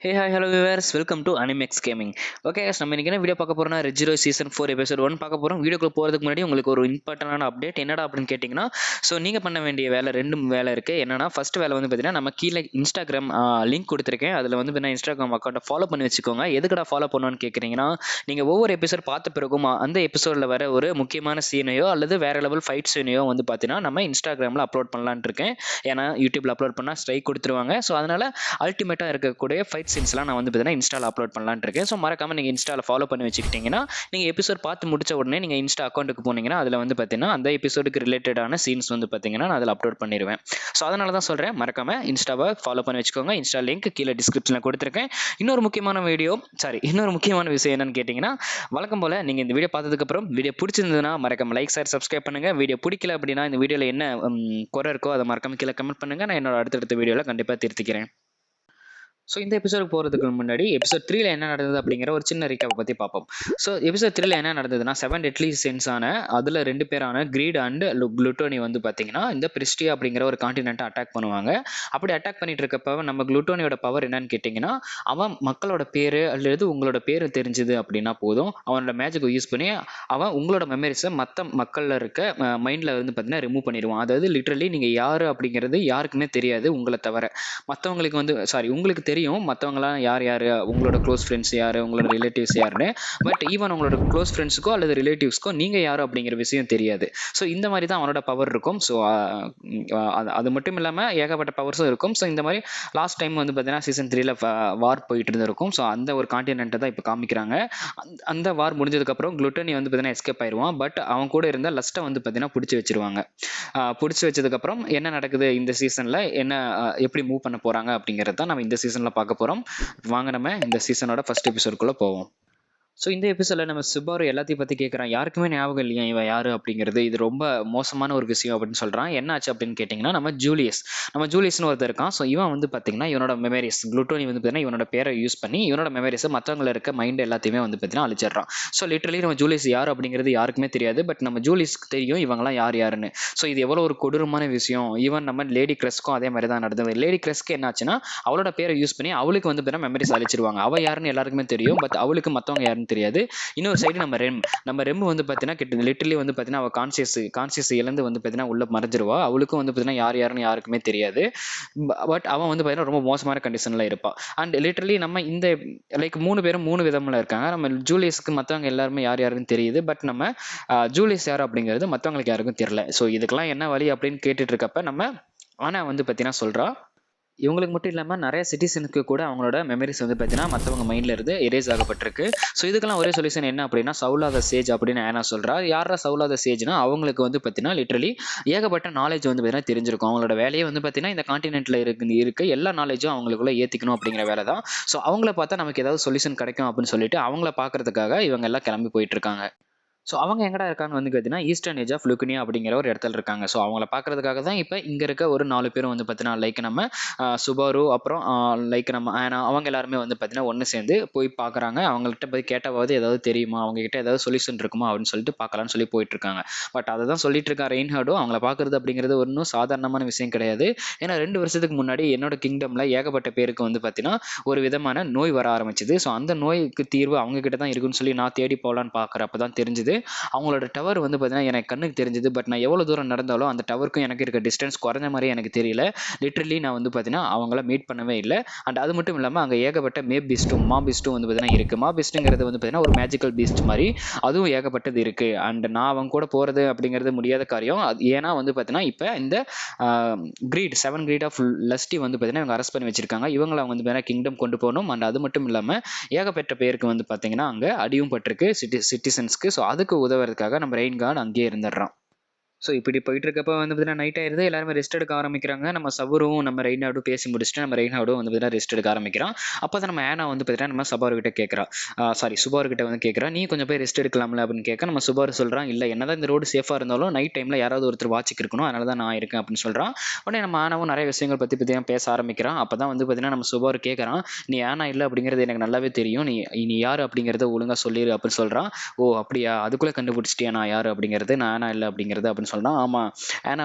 Hey hi hello viewers welcome to Animex gaming. Okay நம்ம இன்னைக்கு என்ன வீடியோ பார்க்க போறோம்னா ரெட் ஜீரோ சீசன் 4 எபிசோட் 1 பார்க்க போறோம். வீடியோக்குள்ள போறதுக்கு முன்னாடி உங்களுக்கு ஒரு இம்பார்ட்டன்டான அப்டேட் என்னடா அப்படின்னு கேட்டிங்கன்னா, ஸோ நீங்கள் பண்ண வேண்டிய வேலை ரெண்டு வேலை இருக்குது. என்னன்னா ஃபர்ஸ்ட் வேலை வந்து பார்த்தீங்கன்னா நம்ம கீழே இன்ஸ்டாகிராம் லிங்க் கொடுத்துருக்கேன். அதில் வந்து பார்த்தீங்கன்னா இன்ஸ்டாகிராம் அக்கௌண்ட்டை ஃபாலோ பண்ணி வச்சுக்கோங்க. எதுக்கடா ஃபாலோ பண்ணணும்னு கேட்குறீங்கன்னா, நீங்கள் ஒவ்வொரு எபிசோட் பார்த்த பிறகும் அந்த எபிசோடில் வர ஒரு முக்கியமான சீனையோ அல்லது வேற லெவல் ஃபைட் சீனையோ வந்து பார்த்தீங்கன்னா நம்ம இன்ஸ்டாகிராமில் அப்லோட் பண்ணலான்னு இருக்கேன். ஏன்னா யூடியூப்ல அப்லோட் பண்ணால் ஸ்ட்ரைக் கொடுத்துருவாங்க. ஸோ அதனால அல்டிமேட்டாக இருக்கக்கூடிய ஃபைட் சீன்ஸ்லாம் நான் வந்து பார்த்தீங்கன்னா இன்ஸ்டால அப்லோட் பண்ணலான்னு இருக்கேன். ஸோ மறக்காம நீங்கள் இன்ஸ்டால ஃபாலோ பண்ணி வச்சுக்கிட்டீங்கன்னா நீங்கள் எபிசோட் பார்த்து முடிச்ச உடனே நீங்கள் இன்ஸ்டா அக்கௌண்ட்டுக்கு போனீங்கன்னா அதில் வந்து பார்த்தீங்கன்னா அந்த எபிசோடுக்கு ரிலேட்டடான சீன்ஸ் வந்து பார்த்தீங்கன்னா நான் அதில் அப்லோட் பண்ணிடுவேன். ஸோ அதனால தான் சொல்கிறேன், மறக்காம இன்ஸ்டாவை ஃபாலோ பண்ணி வச்சுக்கோங்க. இன்ஸ்டா லிங்க் கீழே டிஸ்கிரிப்ஷனில் கொடுத்துருக்கேன். இன்னொரு முக்கியமான விஷயம் என்னன்னு கேட்டிங்கன்னா, வழக்கம் போல் நீங்கள் இந்த வீடியோ பார்த்ததுக்கப்புறம் வீடியோ பிடிச்சிருந்ததுன்னா மறக்காம லைக் ஷேர் சப்ஸ்கிரைப் பண்ணுங்க. வீடியோ பிடிக்கல அப்படின்னா இந்த வீடியோவில் என்ன குறை இருக்கோ அதை மறக்காம கீழே கமெண்ட் பண்ணுங்க. நான் என்னோட அடுத்தடுத்த வீடியோவில் கண்டிப்பாக திருத்திக்கிறேன். ஸோ இந்த எபிசோடுக்கு போகிறதுக்கு முன்னாடி எபிசோட் 3ல என்ன நடந்தது அப்படிங்கிற ஒரு சின்ன ரீக்கப் பற்றி பார்ப்போம். ஸோ எபிசோட் 3ல என்ன நடந்ததுன்னா 7 டெட்லி சென்ஸான அதில் 2 பேரான கிரீட் அண்ட் குளுட்டோனி வந்து பார்த்தீங்கன்னா இந்த பிரிஸ்டியா அப்படிங்கிற ஒரு காண்டினென்ட்டை அட்டாக் பண்ணுவாங்க. அப்படி அட்டாக் பண்ணிட்டு இருக்கப்ப நம்ம குளுட்டோனியோட பவர் என்னன்னு கேட்டிங்கன்னா, அவன் மக்களோட பேர் அல்லது உங்களோட பேர் தெரிஞ்சுது அப்படின்னா போதும், அவனோட மேஜிக்கை யூஸ் பண்ணி அவன் உங்களோட மெமரிஸை மற்ற மக்களில் இருக்க மைண்டில் வந்து பார்த்தீங்கன்னா ரிமூவ் பண்ணிடுவான். அதாவது லிட்ரலி நீங்கள் யார் அப்படிங்கிறது யாருக்குமே தெரியாது உங்களை தவிர. மற்றவங்களுக்கு வந்து உங்களுக்கு தெரியும் மற்றவங்களாம் யார் யார், உங்களோட க்ளோஸ் ஃப்ரெண்ட்ஸ் யார், உங்களோட ரிலேட்டிவ்ஸ் யாருன்னு. பட் ஈவன் உங்களோட க்ளோஸ் ஃப்ரெண்ட்ஸுக்கோ அல்லது ரிலேட்டிவ்ஸ்க்கோ நீங்கள் யார் அப்படிங்கிற விஷயம் தெரியாது. ஸோ இந்த மாதிரி தான் அவனோட பவர் இருக்கும். ஸோ அது மட்டும் இல்லாமல் ஏகப்பட்ட பவர்ஸும் இருக்கும். ஸோ இந்த மாதிரி லாஸ்ட் டைம் வந்து பார்த்தீங்கன்னா சீசன் 3ல வார் போயிட்டு இருந்திருக்கும். ஸோ அந்த ஒரு காண்டினென்ட்டை தான் இப்போ காமிக்கிறாங்க. அந்த வார் முடிஞ்சதுக்கப்புறம் குளுட்டனி வந்து பார்த்தீங்கன்னா எஸ்கேப் ஆயிடுவான். பட் அவன் கூட இருந்த லஸ்ட்டை வந்து பார்த்தீங்கன்னா பிடிச்சி வச்சிருவாங்க. பிடிச்சி வச்சதுக்கப்புறம் என்ன நடக்குது இந்த சீசனில், என்ன எப்படி மூவ் பண்ண போகிறாங்க அப்படிங்கிறது தான் நம்ம இந்த சீசனில் பார்க்க போகிறோம். வாங்க நம்ம இந்த சீசனோட ஃபர்ஸ்ட் எபிசோடுக்குள்ளே போவோம். ஸோ இந்த எபிசோடில் நம்ம சுபாரு எல்லாத்தையும் பற்றி கேட்குறான். யாருக்குமே ஞாபகம் இல்லையா இவன் யார் அப்படிங்கிறது, இது ரொம்ப மோசமான ஒரு விஷயம் அப்படின்னு சொல்கிறான். என்ன ஆச்சு அப்படின்னு கேட்டிங்கன்னா, நம்ம ஜூலியஸ்னு ஒருத்தர் இருக்கான். ஸோ இவன் வந்து பார்த்தீங்கன்னா இவனோட மெமரிஸ் குளுட்டோனி வந்து பார்த்தீங்கன்னா இவனோட பேரை யூஸ் பண்ணி இவனோட மெமரிஸை மற்றவங்கள இருக்க மைண்ட் எல்லாத்தையுமே வந்து பார்த்தீங்கன்னா அழிச்சிடுறான். ஸோ லிட்டரலி நம்ம ஜூலியஸ் யார் அப்படிங்கிறது யாருக்குமே தெரியாது. பட் நம்ம ஜூலியஸ்க்கு தெரியும் இவங்கலாம் யார் யாருன்னு. ஸோ இது எவ்வளோ ஒரு கொடூரமான விஷயம். ஈவன் நம்ம லேடி கிரஸ்க்கும் அதே மாதிரி தான் நடந்தது. லேடி கிரஸ்க்கு என்னாச்சுன்னா அவளோட பேரை யூஸ் பண்ணி அவளுக்கு வந்து பார்த்தீங்கன்னா மெமரிஸ் அழிச்சிருவாங்க. அவள் யாருன்னு எல்லாருக்குமே தெரியும். பட் அவளுக்கு மற்றவங்க யாருன்னு தெரியாது. இன்னொரு சைடு நம்ம ரெம் வந்து பார்த்தீங்கன்னா லிட்டரலி வந்து பார்த்தீங்கன்னா அவள் கான்சியஸ் இழந்து வந்து பார்த்தீங்கன்னா உள்ள மறைஞ்சிருவா. அவளுக்கும் வந்து பார்த்தீங்கன்னா யாருன்னு யாருக்குமே தெரியாது. பட் அவன் வந்து பார்த்தீங்கன்னா ரொம்ப மோசமான கண்டிஷனில் இருப்பாள். அண்ட் லிட்டரலி நம்ம இந்த லைக் 3 பேரும் 3 விதமில் இருக்காங்க. நம்ம ஜூலியஸ்க்கு மற்றவங்க எல்லாருமே யாருன்னு தெரியுது. பட் நம்ம ஜூலியஸ் யார் அப்படிங்கிறது மற்றவங்களுக்கு யாருக்கும் தெரியல. ஸோ இதுக்கெல்லாம் என்ன வழி அப்படின்னு கேட்டுட்டு இருக்கப்ப நம்ம ஆனா வந்து பார்த்தீங்கன்னா சொல்கிறா, இவங்களுக்கு மட்டும் இல்லாமல் நிறைய சிட்டிசனுக்கு கூட அவங்களோட மெமரிஸ் வந்து பார்த்தீங்கன்னா மற்றவங்க மைண்டில் இருந்து எரேஸ் ஆகப்பட்டிருக்கு. ஸோ இதுக்கெல்லாம் ஒரே சொல்யூஷன் என்ன அப்படின்னா சவுலா த சேஜ் அப்படின்னு ஆனா சொல்கிறா. யாரா சவுலா த சேஜ்னா அவங்களுக்கு வந்து பார்த்தீங்கன்னா லிட்டரலி ஏகப்பட்ட நாலேஜ் வந்து பார்த்தீங்கன்னா தெரிஞ்சிருக்கும். அவங்களோட வேலையே வந்து பார்த்தீங்கன்னா இந்த காண்டினென்ட்டில் இருக்கு எல்லா நாலேஜும் அவங்களுக்குள்ள ஏற்றிக்கணும் அப்படிங்கிற வேலை தான். ஸோ அவங்கள பார்த்தா நமக்கு ஏதாவது சொல்யூஷன் கிடைக்கும் அப்படின்னு சொல்லிட்டு அவங்கள பார்க்கறதுக்காக இவங்க எல்லாம் கிளம்பி போயிட்டு இருக்காங்க. ஸோ அவங்க எங்கடா இருக்காங்க வந்து பார்த்தீங்கன்னா ஈஸ்டர்ன் ஏஜ் ஆஃப் லுக்னியா அப்படிங்கிற ஒரு இடத்துல இருக்காங்க. ஸோ அவங்கள பார்க்கறதுக்காக தான் இப்போ இங்கே இருக்க ஒரு 4 பேரும் வந்து பார்த்தீங்கன்னா லைக் நம்ம சுபாரு அப்புறம் லைக் நம்ம ஆனா அவங்க எல்லாருமே வந்து பார்த்தீங்கன்னா ஒன்று சேர்ந்து போய் பார்க்குறாங்க. அவங்கள்ட்ட போய் கேட்டாவது ஏதாவது தெரியுமா, அவங்ககிட்ட ஏதாவது சொல்யூஷன் இருக்குமா அப்படின்னு சொல்லிட்டு பார்க்கலான்னு சொல்லி போயிட்டு இருக்காங்க. பட் அதை தான் சொல்லிட்டு இருக்கா ரெயின்ஹார்டும். அவங்கள பார்க்கறது அப்படிங்கிறது ஒன்றும் சாதாரணமான விஷயம் கிடையாது. ஏன்னா 2 வருஷத்துக்கு முன்னாடி என்னோட கிங்டமில் ஏகப்பட்ட பேருக்கு வந்து பார்த்தீங்கன்னா ஒரு விதமான நோய் வர ஆரம்பிச்சுது. ஸோ அந்த நோய்க்கு தீர்வு அவங்க கிட்ட தான் இருக்குன்னு சொல்லி நான் தேடி போகலான்னு பார்க்குறப்ப தான் தெரிஞ்சுது அவங்களோட டவர் வந்து பார்த்தீங்கன்னா எனக்கு கண்ணுக்கு தெரிஞ்சது. பட் நான் எவ்வளோ தூரம் நடந்தாலும் அந்த டவருக்கும் எனக்கு இருக்க டிஸ்டன்ஸ் குறைஞ்ச மாதிரி எனக்கு தெரியல. லிட்ரலி நான் வந்து பார்த்தீங்கன்னா அவங்கள மீட் பண்ணவே இல்லை. அண்ட் அது மட்டும் இல்லாமல் அங்கே ஏகப்பட்ட மா பீஸ்ட்டும் வந்து பார்த்தீங்கன்னா இருக்குது. மா பீஸ்ட்டுங்கிறது வந்து பார்த்தீங்கன்னா ஒரு மேஜிக்கல் பீஸ்ட் மாதிரி அதுவும் ஏகப்பட்டது இருக்குது. அண்ட் நான் அவங்க கூட போகிறது அப்படிங்கிறது முடியாத காரியம். ஏன்னா வந்து பார்த்தீங்கன்னா இப்போ இந்த கிரீட் ஆஃப் லஸ்டி வந்து பார்த்தீங்கன்னா இவங்க அரெஸ்ட் பண்ணி வச்சிருக்காங்க. இவங்களை அவங்க வந்து பார்த்தீங்கன்னா கிங்டம் கொண்டு போகணும். அண்ட் அது மட்டும் இல்லாமல் ஏகப்பட்ட பேருக்கு வந்து பார்த்தீங்கன்னா அங்கே அடியும் பட்டிருக்கு சிட்டிசன்ஸ்க்கு. ஸோ அதுக்கு உதவுறதுக்காக நம்ம ரெயின் கார்டு அங்கேயே இருந்துடுறான். ஸோ இப்படி போயிட்டு இருக்கப்ப வந்து பார்த்தீங்கன்னா நைட் ஆயிருது. எல்லாருமே ரெஸ்ட் எடுக்க ஆரம்பிக்கிறாங்க. நம்ம சபரும் நம்ம ரெயினாடும் பேசி முடிச்சுட்டு நம்ம ரெயினாடும் வந்து பார்த்தீங்கன்னா ரெஸ்ட் எடுக்க ஆரம்பிக்கிறான். அப்போ தான் நம்ம ஆனா வந்து பார்த்தீங்கன்னா நம்ம சுபாரு கிட்ட வந்து கேட்குறா, நீ கொஞ்சம் போய் ரெஸ்ட் எடுக்கலாம்ல அப்படின்னு கேட்க நம்ம சுபாரு சொல்கிறான், இல்லை என்னதான் இந்த ரோடு சேஃபாக இருந்தாலும் நைட் டைமில் யாராவது ஒருத்தர் வாட்சிக்கு இருக்கணும், அதனால தான் நான் இருக்கேன் அப்படின்னு சொல்கிறான். உடனே நம்ம ஆனாவும் நிறைய விஷயங்கள் பற்றி பேச ஆரம்பிக்கிறான். அப்போ தான் வந்து பார்த்தீங்கன்னா நம்ம சுபாரு கேட்குறான், நீ ஆனா இல்லை அப்படிங்கிறது எனக்கு நல்லாவே தெரியும், நீ யார் அப்படிங்கிறத ஒழுங்காக சொல்லிடு அப்படின்னு சொல்கிறான். ஓ அப்படியா, அதுக்குள்ளே கண்டுபிடிச்சிட்டியா நான் யார் அப்படிங்கிறது, நான் ஆனா இல்லை அப்படிங்கிறது அப்படின்னு அப்படின்னு சொல்கிறான். ஆமாம்,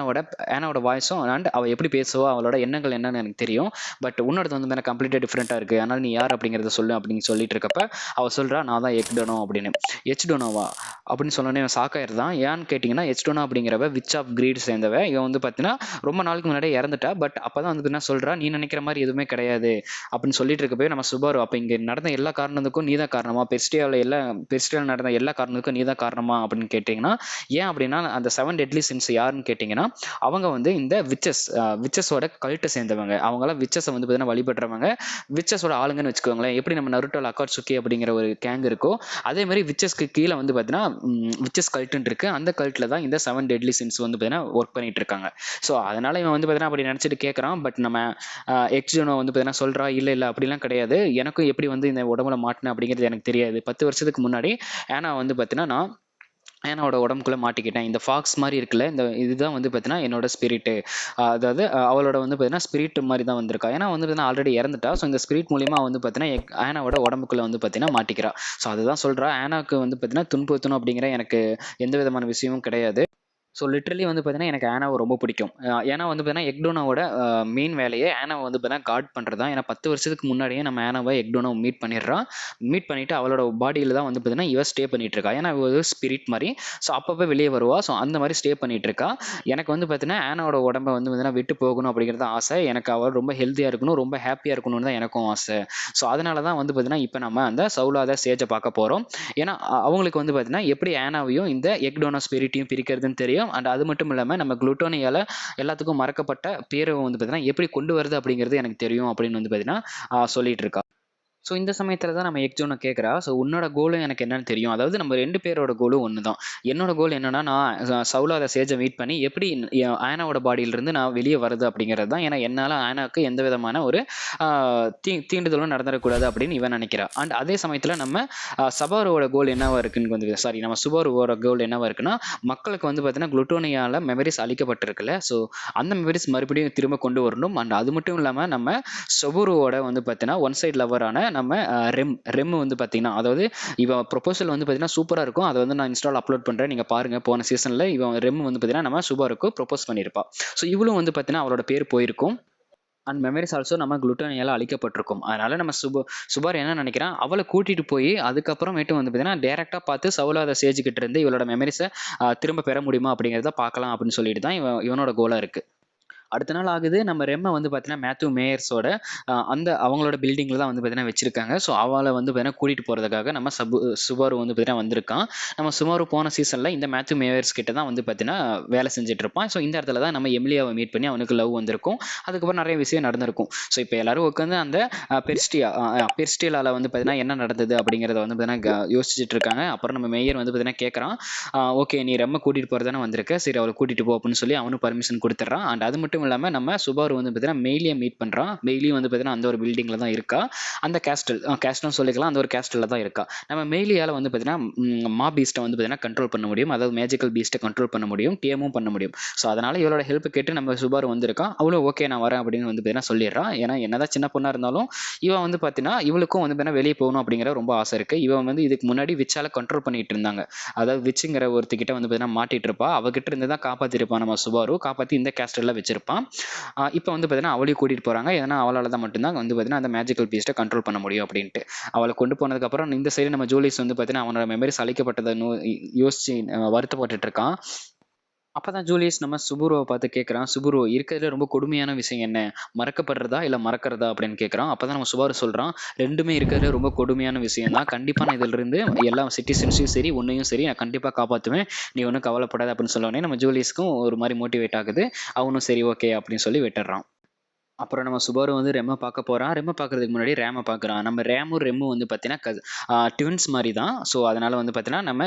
ஆனாவோட வாய்ஸும் அண்ட் அவள் எப்படி பேசுவோ அவளோட எண்ணங்கள் என்னன்னு எனக்கு தெரியும். பட் உன்னோடது வந்து எனக்கு கம்ப்ளீட்டாக டிஃப்ரெண்ட்டாக இருக்குது. அதனால் நீ யார் அப்படிங்கிறத சொல்லு அப்படின்னு சொல்லிட்டு இருக்கப்ப அவள் சொல்கிறா, நான் தான் எக்டோனோ அப்படின்னு. எச்டோனோவா அப்படின்னு சொன்னோன்னே இவன் சாக்காயிருந்தான். ஏன்னு கேட்டிங்கன்னா, எச்டோனோ அப்படிங்கிறவ விச் ஆஃப் கிரீட் சேர்ந்தவ. இவன் வந்து பார்த்தீங்கன்னா ரொம்ப நாளுக்கு முன்னாடியே இறந்துட்டா. பட் அப்போ தான் வந்து என்ன சொல்கிறா, நீ நினைக்கிற மாதிரி எதுவுமே கிடையாது அப்படின்னு சொல்லிட்டு இருக்கப்போ நம்ம சுபாரு, அப்போ இங்கே நடந்த எல்லா காரணத்துக்கும் நீ தான் காரணமா, பெஸ்டியாவில் நடந்த எல்லா காரணத்துக்கும் நீ தான் காரணமா அப்படின்னு கேட்டிங்கன்னா, ஏன் அப்படின்னா அந்த 7 டெட்லி சின்ஸ் யாருன்னு கேட்டிங்கன்னா, அவங்க வந்து இந்த விச்சஸோட கல்ட்டை சேர்ந்தவங்க. அவங்களாம் விச்சஸை வந்து பார்த்தீங்கன்னா வழிபடுறவங்க, விச்சஸோட ஆளுங்கன்னு வச்சுக்கோங்களேன். எப்படி நம்ம நருட்டோல அக்காட்சுகி அப்படிங்கிற ஒரு கேங் இருக்கோ அதே மாதிரி விச்சஸ்க்கு கீழே வந்து பார்த்தீங்கன்னா விச்சஸ் கல்ட்டுன்னு இருக்கு. அந்த கல்ட்டில் தான் இந்த 7 டெட்லி சின்ஸ் வந்து பார்த்தீங்கன்னா ஒர்க் பண்ணிட்டு இருக்காங்க. ஸோ அதனால இவன் வந்து பார்த்தீங்கன்னா அப்படி நினச்சிட்டு கேட்குறான். பட் நம்ம எக்ஸ்ஜோனோ வந்து பார்த்தீங்கன்னா சொல்கிறா, இல்லை அப்படிலாம் கிடையாது, எனக்கும் எப்படி வந்து இந்த உடம்புல மாட்டினேன் அப்படிங்கிறது எனக்கு தெரியாது. 10 வருஷத்துக்கு முன்னாடி ஏன்னா வந்து பார்த்தீங்கன்னா நான் ஏனாவோட உடம்புக்குள்ளே மாட்டிக்கிட்டேன். இந்த ஃபாக்ஸ் மாதிரி இருக்குல்ல, இந்த இதுதான் வந்து பார்த்தீங்கன்னா என்னோட ஸ்பிரிட்டு. அதாவது அவளோட வந்து பார்த்தீங்கன்னா ஸ்பிரிட் மாதிரி தான் வந்திருக்கா. ஏன்னா வந்து பார்த்தீங்கன்னா ஆல்ரெடி இறந்துட்டா. ஸோ இந்த ஸ்பிரிட் மூலியமா வந்து பார்த்தீங்கன்னா ஆனாவோட உடம்புக்குள்ளே வந்து பார்த்தீங்கன்னா மாட்டிக்கிறா. ஸோ அதுதான் சொல்கிறா, ஆனாவுக்கு வந்து பார்த்தீங்கன்னா துன்புறுத்தணும் அப்படிங்கிற எனக்கு எந்த விதமான விஷயமும் கிடையாது. ஸோ லிட்ரலி வந்து பார்த்தீங்கன்னா எனக்கு ஆனாவை ரொம்ப பிடிக்கும். ஏன்னா வந்து பார்த்தீங்கன்னா எக்டோனாவோட மெயின் வேலையே ஆனாவை வந்து பார்த்தீங்கன்னா காட் பண்ணுறது தான். ஏன்னா 10 வருஷத்துக்கு முன்னாடியே நம்ம ஆனாவை எக்டோனாவை மீட் பண்ணிட்டு அவளோட பாடியில் தான் வந்து பார்த்தீங்கன்னா இவ ஸ்டே பண்ணிட்டு இருக்கா. ஏன்னா இவ ஒரு ஸ்பிரிட் மாதிரி. ஸோ அப்பப்போ வெளியே வருவா. ஸோ அந்த மாதிரி ஸ்டே பண்ணிட்டு இருக்கா. எனக்கு வந்து பார்த்தீங்கன்னா ஆனாவோட உடம்பை வந்து பார்த்தீங்கன்னா விட்டு போகணும் அப்படிங்கிறது ஆசை. எனக்கு அவள் ரொம்ப ஹெல்த்தியாக இருக்கணும், ரொம்ப ஹாப்பியாக இருக்கணும்னு தான் எனக்கும் ஆசை. ஸோ அதனால தான் வந்து பார்த்தீங்கன்னா இப்போ நம்ம அந்த சவுலாத சேஜை பார்க்க போகிறோம். ஏன்னா அவங்களுக்கு வந்து பார்த்தீங்கன்னா எப்படி ஆனாவையும் இந்த எக்டோனா ஸ்பிரிட்டையும் பிரிக்கிறதுன்னு தெரியும். அண்ட் அது மட்டும் இல்லாமல் நம்ம குளுட்டோனியால எல்லாத்துக்கும் மறக்கப்பட்ட பேரை வந்து பார்த்தீங்கன்னா எப்படி கொண்டு வருது அப்படிங்கிறது எனக்கு தெரியும் அப்படின்னு வந்து பார்த்தீங்கன்னா சொல்லிட்டு இருக்கா. ஸோ இந்த சமயத்தில் தான் நம்ம எக்ஜோனை கேட்குறா, ஸோ உன்னோட கோலும் எனக்கு என்னன்னு தெரியும். அதாவது நம்ம 2 பேரோட கோலும் ஒன்று தான். என்னோட கோல் என்னன்னா, நான் சவுலாத சேஜை மீட் பண்ணி எப்படி ஆனாவோட பாடியிலிருந்து நான் வெளியே வருது அப்படிங்கிறது தான். ஏன்னா என்னால் ஆனாவுக்கு எந்த விதமான ஒரு தீண்டுதலும் நடந்துடக்கூடாது அப்படின்னு இவன் நினைக்கிறா. அண்ட் அதே சமயத்தில் நம்ம சபாரோட கோல் என்னவா இருக்குன்னு வந்து நம்ம சுபாரோட கோல் என்னவா இருக்குன்னா, மக்களுக்கு வந்து பார்த்தீங்கன்னா குளுட்டோனியால மெமரிஸ் அளிக்கப்பட்டிருக்குல்ல, ஸோ அந்த மெமரிஸ் மறுபடியும் திரும்ப கொண்டு வரணும். அண்ட் அது மட்டும் இல்லாமல் நம்ம சொபுருவோட வந்து பார்த்தீங்கன்னா ஒன் சைட் லவரான நம்ம ரெம் வந்து பார்த்தீங்கன்னா, அதாவது இவன் ப்ரொபோசல் வந்து பார்த்தீங்கன்னா சூப்பராக இருக்கும். அதை வந்து நான் இன்ஸ்டால் அப்லோட் பண்ணுறேன், நீங்கள் பாருங்க. போன சீசனில் இவன் ரெம் வந்து பார்த்தீங்கன்னா நம்ம சுபாருக்கு ப்ரொபோஸ் பண்ணியிருப்பா. ஸோ இவளும் வந்து பார்த்தீங்கன்னா அவளோட பேர் போயிருக்கும். அண்ட் மெமரிஸ் ஆல்சோ நம்ம குளுட்டோனியால அழிக்கப்பட்டிருக்கும். அதனால நம்ம சுபார் என்ன நினைக்கிறான், அவளை கூட்டிட்டு போய் அதுக்கப்புறமேட்டு வந்து பார்த்தீங்கன்னா டேரெக்டாக பார்த்து சவுலாத சேஜுக்கிட்ட இருந்து இவளோட மெமரிஸை திரும்ப பெற முடியுமா அப்படிங்கிறத பார்க்கலாம் அப்படின்னு சொல்லிட்டு தான் இவனோட கோலாக இருக்குது. அடுத்த நாள் ஆகுது. நம்ம ரெம்மை வந்து பார்த்தீங்கன்னா மேத்யூ மேயர்ஸோட அந்த அவங்களோட பில்டிங்கில் தான் வந்து பார்த்தீங்கன்னா வச்சிருக்காங்க. ஸோ அவளை வந்து பார்த்தீங்கன்னா கூட்டிகிட்டு போகிறதுக்காக நம்ம சுபாரு வந்து பார்த்தீங்கன்னா வந்திருக்கான். நம்ம சுபாரு போன சீசனில் இந்த மேத்யூ மேயர்ஸ் கிட்ட தான் வந்து பார்த்தீங்கன்னா வேலை செஞ்சுட்டு இருப்பான். ஸோ இந்த இடத்துல தான் நம்ம எமிலியாவை மீட் பண்ணி அவனுக்கு லவ் வந்திருக்கும். அதுக்கப்புறம் நிறைய விஷயம் நடந்திருக்கும். ஸோ இப்போ எல்லாரும் உட்காந்து அந்த பெர்ஸ்டியால வந்து பார்த்தீங்கன்னா என்ன நடந்தது அப்படிங்கிறத வந்து பார்த்தீங்கன்னா யோசிச்சுட்டு இருக்காங்க. அப்புறம் நம்ம மேயர் வந்து பார்த்தீங்கன்னா கேட்குறான், ஓகே நீ ரெம்மை கூட்டிகிட்டு போகிறதானே வந்திருக்க, சரி அவளை கூட்டிகிட்டு போ அப்படின்னு சொல்லி அவனும் பர்மிஷன் கொடுத்துட்றான். அண்ட் அது மட்டும் இல்லாமல் நம்ம சுபாரு வந்து பார்த்தீங்கன்னா மெயிலியை மீட் பண்ணுறான். மெயிலியும் வந்து பார்த்தீங்கன்னா அந்த ஒரு பில்டிங்கில் தான் இருக்கா. அந்த கேஸ்டல்னு சொல்லிக்கலாம், அந்த ஒரு கேஸ்டலில் தான் இருக்கா. நம்ம மெயிலியால் வந்து பார்த்தீங்கன்னா மா பீஸ்ட்டை வந்து பார்த்தீங்கன்னா கண்ட்ரோல் பண்ண முடியும். அதாவது மேஜிக்கல் பீஸ்ட்டை கண்ட்ரோல் பண்ண முடியும், டிஎமும் பண்ண முடியும். ஸோ அதனால் இவளோட ஹெல்ப் கேட்டு நம்ம சுபாரு வந்திருக்கான். அவ்வளோ ஓகே நான் வரேன் அப்படின்னு வந்து பார்த்தீங்கன்னா சொல்லிடுறான். ஏன்னா என்னதான் சின்ன பொண்ணாக இருந்தாலும் இவன் வந்து பார்த்தீங்கன்னா இவளுக்கும் வந்து பார்த்தீங்கன்னா வெளியே போகணும் அப்படிங்கிற ரொம்ப ஆசை இருக்குது. இவன் வந்து இதுக்கு முன்னாடி விச்சால கண்ட்ரோல் பண்ணிட்டு இருந்தாங்க. அதாவது விச்சுங்கிற ஒருத்திக்கிட்ட வந்து பார்த்தீங்கன்னா மாட்டிட்டு இருப்பா. அவகிட்ட இருந்து தான் காப்பாற்றிருப்பான் நம்ம சுபாரு. காப்பாற்றி இந்த கேஸ்டலில் வச்சிருப்பான். இப்போ வந்து பார்த்தீங்கன்னா அவளையும் கூட்டிகிட்டு போகிறாங்க. ஏன்னா அவளால் தான் மட்டும்தான் வந்து பார்த்தீங்கன்னா அந்த மேஜிக்கல் பீஸ்ட்டை கண்ட்ரோல் பண்ண முடியும் அப்படின்ட்டு. அவளை கொண்டு போனதுக்கப்புறம் இந்த சைடு நம்ம ஜூலியஸ் வந்து பார்த்தீங்கன்னா அவனோட மெமரிஸ் அழிக்கப்பட்டதை யோசிச்சு வருத்தப்பட்டு இருக்கான். அப்பதான் ஜூலியஸ் நம்ம சுபுருவை பார்த்து கேட்குறான், சுபுரு இருக்கிறதுல ரொம்ப கொடுமையான விஷயம் என்ன, மறக்கப்படுறதா இல்லை மறக்கிறதா அப்படின்னு கேட்குறான். அப்பதான் நம்ம சுபாரு சொல்கிறான், ரெண்டுமே இருக்கிறதுல ரொம்ப கொடுமையான விஷயம் தான். கண்டிப்பாக நான் இதிலிருந்து எல்லா சிட்டிசன்ஸையும் சரி உன்னையும் சரி நான் கண்டிப்பாக காப்பாற்றுவேன், நீ ஒன்றும் கவலைப்படாத அப்படின்னு சொன்னோடனே நம்ம ஜூலியஸ்க்கும் ஒரு மாதிரி மோட்டிவேட் ஆகுது. அவனும் சரி ஓகே அப்படின்னு சொல்லி விட்டுறான். அப்புறம் நம்ம சுபாரு வந்து ரெம்மை பார்க்க போகிறான். ரெம்மை பார்க்கறதுக்கு முன்னாடி ரேமை பார்க்குறான். நம்ம ரேமும் ரெம்மும் வந்து பார்த்தீங்கன்னா ட்வின்ஸ் மாதிரி தான். ஸோ அதனால் வந்து பார்த்தீங்கன்னா நம்ம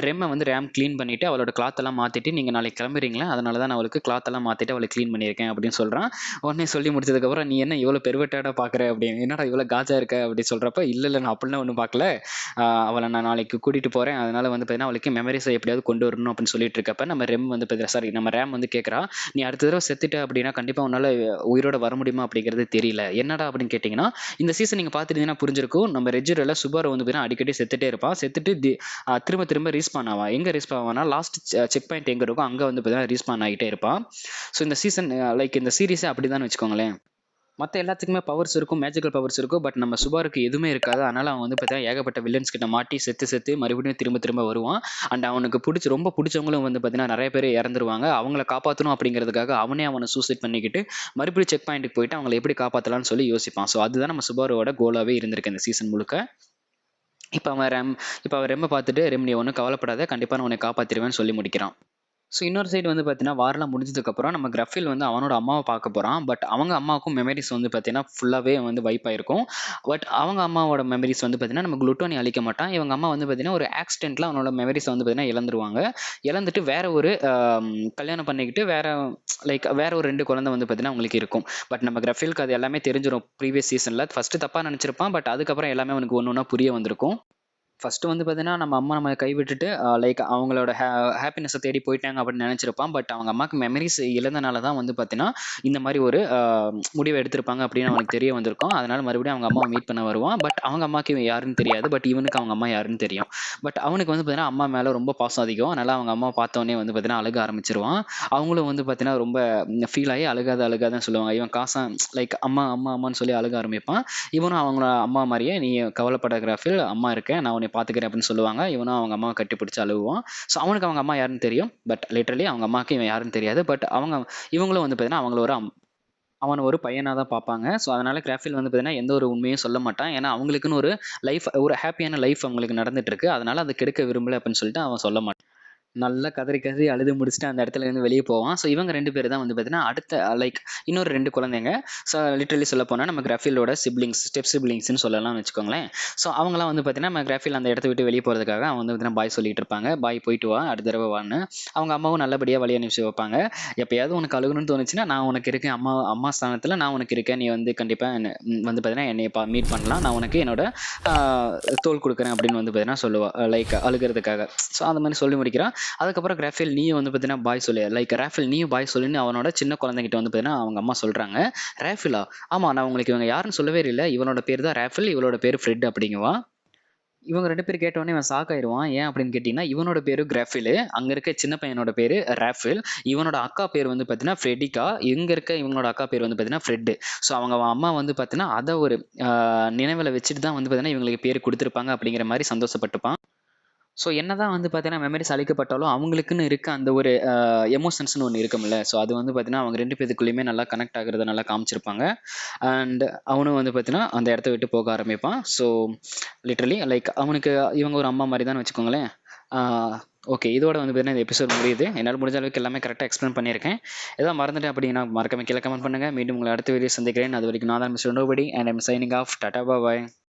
ரெம்மை வந்து ரேம் க்ளீன் பண்ணிவிட்டு அவளோட கிளாத்தெல்லாம் மாற்றிட்டு நீங்கள் நாளைக்கு கிளம்புறீங்களா, அதனால தான் நான் அவளுக்கு கிளாத்தெல்லாம் மாற்றிட்டு அவளை க்ளீன் பண்ணியிருக்கேன் அப்படின்னு சொல்கிறான். உடனே சொல்லி முடிச்சதுக்கப்புறம் நீ என்ன இவ்வளோ பெருவெட்டாடாக பார்க்குற அப்படின்னு, என்னடா இவ்வளோ காஜா இருக்க அப்படின்னு சொல்கிறப்ப, இல்லை நான் அப்படிலாம் ஒன்றும் பார்க்கல, அவளை நான் நாளைக்கு கூட்டிகிட்டு போகிறேன், அதனால் வந்து பார்த்தீங்கன்னா அவளுக்கு மெமரிஸை எப்படியாவது கொண்டு வரணும் அப்படின்னு சொல்லிட்டு இருக்கப்ப நம்ம ரெம் வந்து பார்த்தீங்கன்னா நம்ம ரேம் வந்து கேட்குறா, நீ அடுத்த தடவை செத்துட்ட அப்படின்னா கண்டிப்பாக உன்னால் உயிரோட வர முடியுமா அப்படிங்கிறது தெரியல. என்னடா அப்படின்னு கேட்டிங்கன்னா, இந்த சீசன் நீங்க பார்த்துட்டீங்கன்னா புரிஞ்சிருக்கும். நம்ம ரெஜிரோல சுபாரு வந்து பார்த்தீங்கன்னா அடிக்கடி செத்துட்டே இருப்பான். செத்துட்டு திரும்ப திரும்ப ரீஸ்பான் ஆவான். எங்க ரீஸ்பான் ஆவான்னா லாஸ்ட் செக் பாயிண்ட் எங்க இருக்கோ அங்க வந்து பார்த்தீங்கன்னா ரீஸ்பான் ஆகிட்டே இருப்பான். ஸோ இந்த சீசன் லைக் இந்த சீரிஸே அப்படிதான் வச்சுக்கோங்களேன். மற்ற எல்லாத்துக்குமே பவர்ஸ் இருக்கும், மேஜிக்கல் பவர்ஸ் இருக்கும். பட் நம்ம சுபாருக்கு எதுவுமே இருக்காது. அதனால அவன் வந்து பார்த்தீங்கன்னா ஏகப்பட்ட வில்லன்ஸ் கிட்ட மாட்டி செத்து செத்து மறுபடியும் திரும்ப திரும்ப வருவான். அண்ட் அவனுக்கு ரொம்ப பிடிச்சவங்களும் வந்து பார்த்தீங்கன்னா நிறைய பேர் இறந்துருவாங்க. அவங்கள காப்பாற்றணும் அப்படிங்கிறதுக்காக அவனை சூசைட் பண்ணிக்கிட்டு மறுபடியும் செக் பாயிண்ட்டுக்கு போயிட்டு அவங்களை எப்படி காப்பாற்றலாம்னு சொல்லி யோசிப்பான். ஸோ அதுதான் நம்ம சுபாரோட கோலாவே இருந்திருக்கு இந்த சீசன் முழுக்க. இப்போ அவன் ரெம்ப பார்த்துட்டு ரெம் நீ ஒன்றும் கவலைப்படாத, கண்டிப்பாக நான் உன்னை காப்பாற்றிடுவேன்னு சொல்லி முடிக்கிறான். ஸோ இன்னொரு சைடு வந்து பார்த்தீங்கன்னா வாரெலாம் முடிஞ்சதுக்கப்புறம் நம்ம கிரஃபில் வந்து அவனோட அம்மாவை பார்க்க போகிறான். பட் அவங்க அம்மாவுக்கும் மெமரிஸ் வந்து பார்த்தீங்கன்னா ஃபுல்லாகவே வந்து வைப் ஆயிருக்கும். பட் அவங்க அம்மாவோட மெமரிஸ் வந்து பார்த்தீங்கன்னா நம்ம குளுட்டோனி அழிக்க மாட்டான். இவங்க அம்மா வந்து பார்த்தீங்கன்னா ஒரு ஆக்சிடென்ட்டில் அவனோட மெமரிஸ் வந்து பார்த்தீங்கன்னா இழந்துருவாங்க. இழந்துட்டு வேற ஒரு கல்யாணம் பண்ணிக்கிட்டு வேற ஒரு 2 குழந்தை வந்து பார்த்தீங்கன்னா அவங்களுக்கு இருக்கும். பட் நம்ம கிரஃபிலுக்கு அது எல்லாமே தெரிஞ்சிடும் ப்ரீவியஸ் சீசனில். ஃபஸ்ட்டு தப்பாக நினச்சிருப்பான். பட் அதுக்கப்புறம் எல்லாமே அவனுக்கு ஒன்று ஒன்றா புரிய வந்திருக்கும். ஃபர்ஸ்ட் வந்து பார்த்தீங்கன்னா, நம்ம அம்மா நம்மள கைவிட்டுட்டு அவங்களோட ஹேப்பினஸ தேடி போயிட்டாங்க அப்படின்னு நெனச்சிருப்பான். பட் அவங்க அம்மாக்கு மெமரீஸ் இழந்தனால தான் வந்து பார்த்தீங்கன்னா, இந்த மாரி ஒரு முடிவ எடுத்திருப்பாங்க அப்படின்னு அவனுக்கு தெரிய வந்திருக்கும். அதனால மறுபடியும் அவங்க அம்மாவ மீட் பண்ண வருவான். பட் அவங்க அம்மாக்கு இவன் யாருன்னு தெரியாது. பட் இவனுக்கு அவங்க அம்மா யாருன்னு தெரியும். பட் அவனுக்கு வந்து பார்த்தீங்கன்னா, அம்மா மேல ரொம்ப பாசம் அதிகம். அதனால அவங்க அம்மாவ பார்த்தோனே வந்து பார்த்தீங்கன்னா, அழுக ஆரம்பிச்சுருவான். அவங்களும் வந்து பார்த்தீங்கன்னா, ரொம்ப ஃபீல் ஆகி அழுகாதன்னு சொல்லுவாங்க. இவன் அம்மா, அம்மா, அம்மான்னு சொல்லி அழுக ஆரம்பிப்பான். இவனும் அவங்கள அம்மா மாரியே, "நீ கவலைப்படாத கிராஃபில், அம்மா இருக்கேன். நான் உன்னை பார்த்துக்கிறேன்" அப்படின்னு சொல்லுவாங்க. இவனும் அவங்க அம்மாவை கட்டி பிடிச்சு அழுவான். ஸோ அவனுக்கு அவங்க அம்மா யாருன்னு தெரியும். பட் லிட்டரலி அவங்க அம்மாவுக்கு இவன் யாருன்னு தெரியாது. பட் இவங்களும் வந்து பார்த்தீங்கன்னா அவனை ஒரு பையனா தான் பார்ப்பாங்க. ஸோ அதனால கிராஃபில் வந்து பார்த்தீங்கன்னா எந்த ஒரு உண்மையும் சொல்ல மாட்டான். ஏன்னா அவங்களுக்குன்னு ஒரு ஹாப்பியான லைஃப் அவங்களுக்கு நடந்துட்டு இருக்கு. அதனால அதை கெடுக்க விரும்பல அப்படின்னு சொல்லிட்டு அவன் சொல்ல மாட்டான். நல்லா கதறி கதறி அழுது முடிச்சுட்டு அந்த இடத்துல இருந்து வெளியே போவான். ஸோ இவங்க 2 பேர் தான் வந்து பார்த்தீங்கன்னா அடுத்த இன்னொரு 2 குழந்தைங்க. ஸோ லிட்டரலி சொல்ல போனால் நம்ம கிராஃபிலோட ஸ்டெப் சிப்ளிங்ஸ்னு சொல்லலாம்னு வச்சுக்கோங்களேன். ஸோ அவங்களாம் வந்து பார்த்தீங்கன்னா நம்ம கிராஃபில் அந்த இடத்த விட்டு வெளியே போகிறதுக்காக அவன் வந்து பார்த்தீங்கன்னா பாய் சொல்லிட்டு இருப்பாங்க. பாய் போயிட்டு வா, அடுத்த தடவை வான்னு. அவங்க அம்மாவும் நல்லபடியாக வழி அனுப்பிச்சு வைப்பாங்க. எப்பயாவது உனக்கு அழுகணும்னு தோணுச்சுன்னா நான் உனக்கு இருக்கேன், அம்மா ஸ்தானத்தில் நான் உனக்கு இருக்கேன், நீ வந்து கண்டிப்பாக வந்து பார்த்தீங்கன்னா என்னை மீட் பண்ணலாம், நான் உனக்கு என்னோட தோல் கொடுக்குறேன் அப்படின்னு வந்து பார்த்தீங்கன்னா சொல்லுவா, அழுகிறதுக்காக. ஸோ அந்த மாதிரி சொல்லி முடிக்கிறான். அதுக்கப்புறம் கிராஃபில் நீயும் வந்து பார்த்தீங்கன்னா பாய் சொல்லு, ராஃபில் நீயும் பாய் சொல்லுன்னு அவனோட சின்ன குழந்தைகிட்ட வந்து பார்த்தீங்கன்னா அவங்க அம்மா சொல்கிறாங்க. ராஃபிலா? ஆமாம், நான் உங்களுக்கு இவங்க யாருன்னு சொல்லவே இல்லை, இவனோட பேர் தான் ராஃபில், இவளோட பேர் ஃப்ரெட் அப்படிங்குவா. இவங்க 2 பேர் கேட்டோடனே இவன் ஷாக் ஆயிடுவான். ஏன் அப்படின்னு கேட்டிங்கன்னா, இவனோட பேரு கிராஃபிலு, அங்க இருக்க சின்ன பையனோட பேரு ராஃபில், இவனோட அக்கா பேர் வந்து பார்த்தீங்கன்னா ஃப்ரெடிகா, இங்க இருக்க இவனோட அக்கா பேர் வந்து பார்த்தீங்கன்னா ஃப்ரெட்டு. ஸோ அவங்க அம்மா வந்து பார்த்தீங்கன்னா அதை ஒரு நினைவில் வச்சுட்டு தான் வந்து பார்த்தீங்கன்னா இவங்களுக்கு பேர் கொடுத்துருப்பாங்க அப்படிங்கிற மாதிரி சந்தோஷப்பட்டுப்பான். ஸோ என்னதான் வந்து பார்த்தீங்கன்னா மெமரிஸ் அழிக்கப்பட்டாலும் அவங்களுக்குன்னு இருக்க அந்த ஒரு எமோஷன்ஸ்னு ஒன்று இருக்கும்ல. ஸோ அது வந்து பார்த்தீங்கன்னா அவங்க 2 பேத்துக்குள்ளேயுமே நல்லா கனெக்ட் ஆகுறத நல்லா காமிச்சிருப்பாங்க. அண்ட் அவனும் வந்து பார்த்தீங்கன்னா அந்த இடத்த விட்டு போக ஆரம்பிப்பான். ஸோ லிட்டரலி அவனுக்கு இவங்க ஒரு அம்மா மாதிரி தான் வச்சுக்கோங்களேன். ஓகே, இதோட வந்து பார்த்தீங்கன்னா இந்த எபிசோட் முடியுது. என்னால் முடிஞ்ச அளவுக்கு எல்லாமே கரெக்டாக எக்ஸ்பிளைன் பண்ணியிருக்கேன். ஏதாவது மறந்துட்டேன் அப்படின்னா மறக்காம கீழே கமெண்ட் பண்ணுங்கள். மீண்டும் உங்களை அடுத்த வீடியோ சந்திக்கிறேன். அது வரைக்கும் நான் தான் mister nobody and I'm signing off. Tata bye.